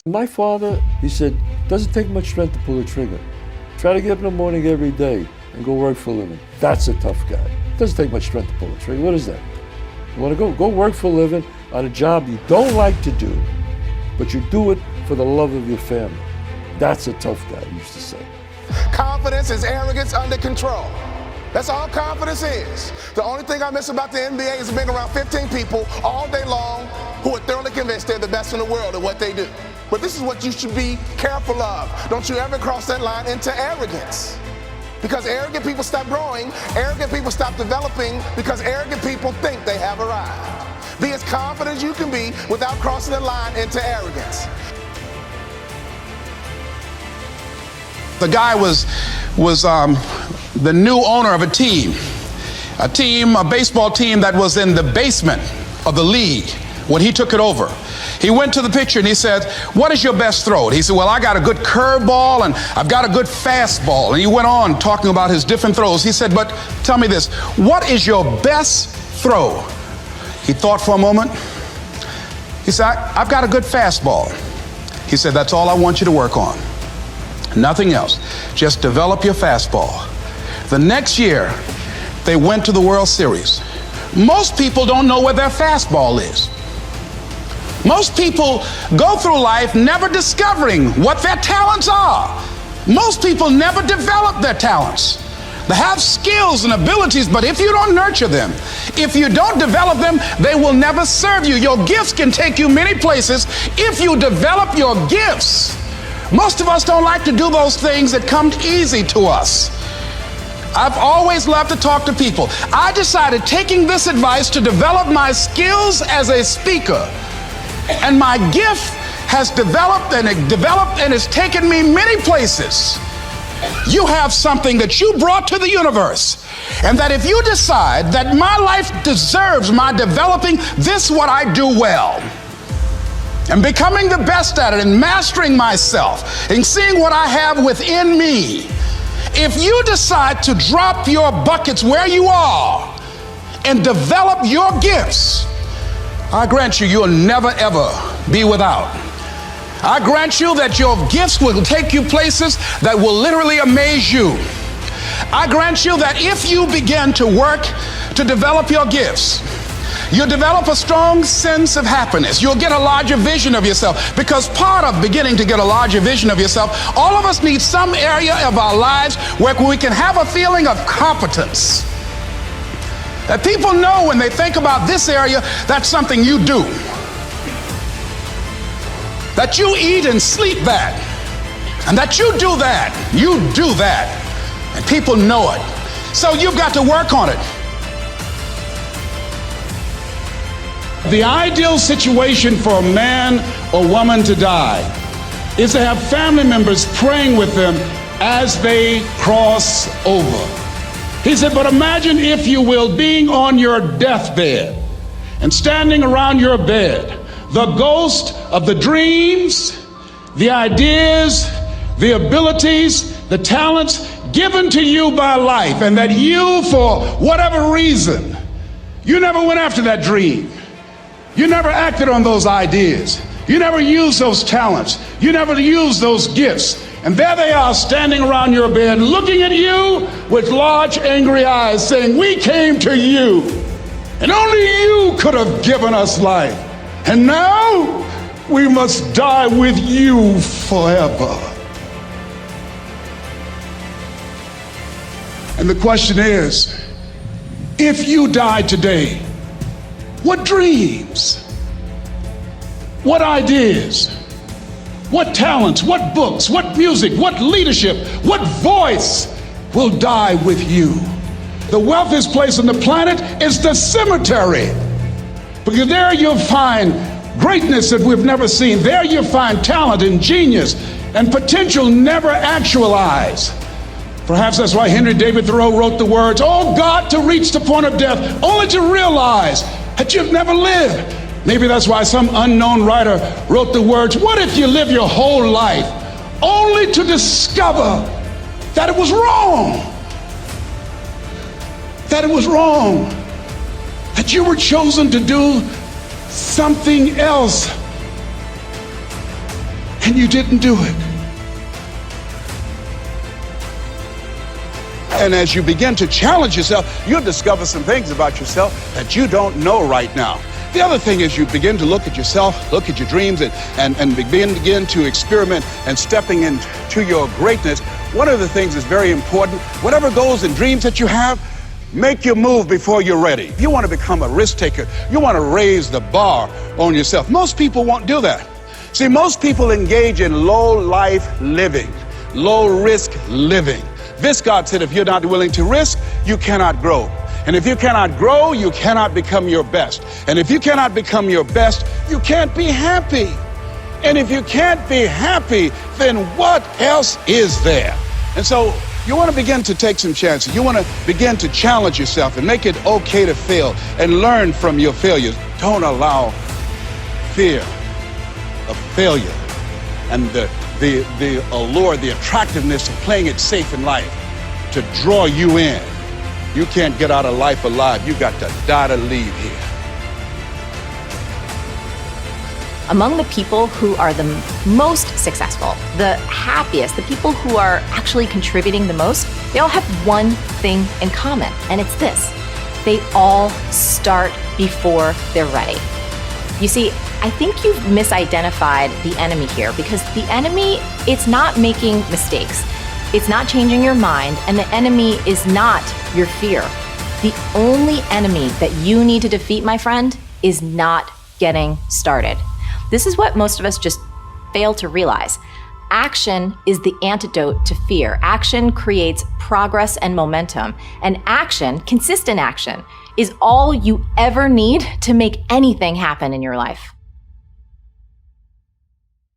My father, he said, doesn't take much strength to pull a trigger. Try to get up in the morning every day and go work for a living. That's a tough guy. Doesn't take much strength to pull a trigger. What is that? You want to go work for a living on a job you don't like to do, but you do it for the love of your family. That's a tough guy, he used to say. Confidence is arrogance under control. That's all confidence is. The only thing I miss about the NBA is being around 15 people all day long who are thoroughly convinced they're the best in the world at what they do. But this is what you should be careful of. Don't you ever cross that line into arrogance. Because arrogant people stop growing, arrogant people stop developing, because arrogant people think they have arrived. Be as confident as you can be without crossing the line into arrogance. The guy was the new owner of a baseball team that was in the basement of the league when he took it over. He went to the pitcher and he said, "What is your best throw?" He said, "Well, I got a good curveball and I've got a good fastball." And he went on talking about his different throws. He said, "But tell me this, what is your best throw?" He thought for a moment. He said, "I've got a good fastball." He said, "That's all I want you to work on. Nothing else. Just develop your fastball." The next year, they went to the World Series. Most people don't know where their fastball is. Most people go through life never discovering what their talents are. Most people never develop their talents. They have skills and abilities, but if you don't nurture them, if you don't develop them, they will never serve you. Your gifts can take you many places if you develop your gifts. Most of us don't like to do those things that come easy to us. I've always loved to talk to people. I decided, taking this advice, to develop my skills as a speaker. And my gift has developed and it's taken me many places. You have something that you brought to the universe. And that if you decide that my life deserves my developing this, what I do well, and becoming the best at it and mastering myself and seeing what I have within me, if you decide to drop your buckets where you are and develop your gifts, I grant you, you'll never ever be without. I grant you that your gifts will take you places that will literally amaze you. I grant you that if you begin to work to develop your gifts, you'll develop a strong sense of happiness. You'll get a larger vision of yourself, because part of beginning to get a larger vision of yourself, all of us need some area of our lives where we can have a feeling of competence. That people know when they think about this area, that's something you do. That you eat and sleep that. And that you do that. You do that. And people know it. So you've got to work on it. The ideal situation for a man or woman to die is to have family members praying with them as they cross over. He said, but imagine, if you will, being on your deathbed and standing around your bed, the ghost of the dreams, the ideas, the abilities, the talents given to you by life, and that you, for whatever reason, you never went after that dream. You never acted on those ideas. You never used those talents. You never used those gifts. And there they are, standing around your bed, looking at you with large, angry eyes, saying, we came to you, and only you could have given us life. And now we must die with you forever. And the question is, if you died today, what dreams, what ideas, what talents, what books, what music, what leadership, what voice will die with you? The wealthiest place on the planet is the cemetery, because there you'll find greatness that we've never seen. There you'll find talent and genius and potential never actualized. Perhaps that's why Henry David Thoreau wrote the words, "Oh God, to reach the point of death, only to realize that you've never lived." Maybe that's why some unknown writer wrote the words, "What if you live your whole life only to discover that it was wrong? That it was wrong. That you were chosen to do something else. and you didn't do it. And as you begin to challenge yourself, you'll discover some things about yourself that you don't know right now. The other thing is you begin to look at yourself, look at your dreams, and begin to experiment and stepping into your greatness. One of the things that's very important, whatever goals and dreams that you have, make your move before you're ready. If you want to become a risk taker, you want to raise the bar on yourself. Most people won't do that. See, most people engage in low life living, low risk living. Viscott said, if you're not willing to risk, you cannot grow. And if you cannot grow, you cannot become your best. And if you cannot become your best, you can't be happy. And if you can't be happy, then what else is there? And so you want to begin to take some chances. You want to begin to challenge yourself and make it okay to fail and learn from your failures. Don't allow fear of failure and the allure, the attractiveness of playing it safe in life to draw you in. You can't get out of life alive. You got to die to leave here. Among the people who are the most successful, the happiest, the people who are actually contributing the most, they all have one thing in common, and it's this. They all start before they're ready. You see, I think you've misidentified the enemy here, because the enemy, it's not making mistakes. It's not changing your mind, and the enemy is not your fear. The only enemy that you need to defeat, my friend, is not getting started. This is what most of us just fail to realize. Action is the antidote to fear. Action creates progress and momentum, and action, consistent action, is all you ever need to make anything happen in your life.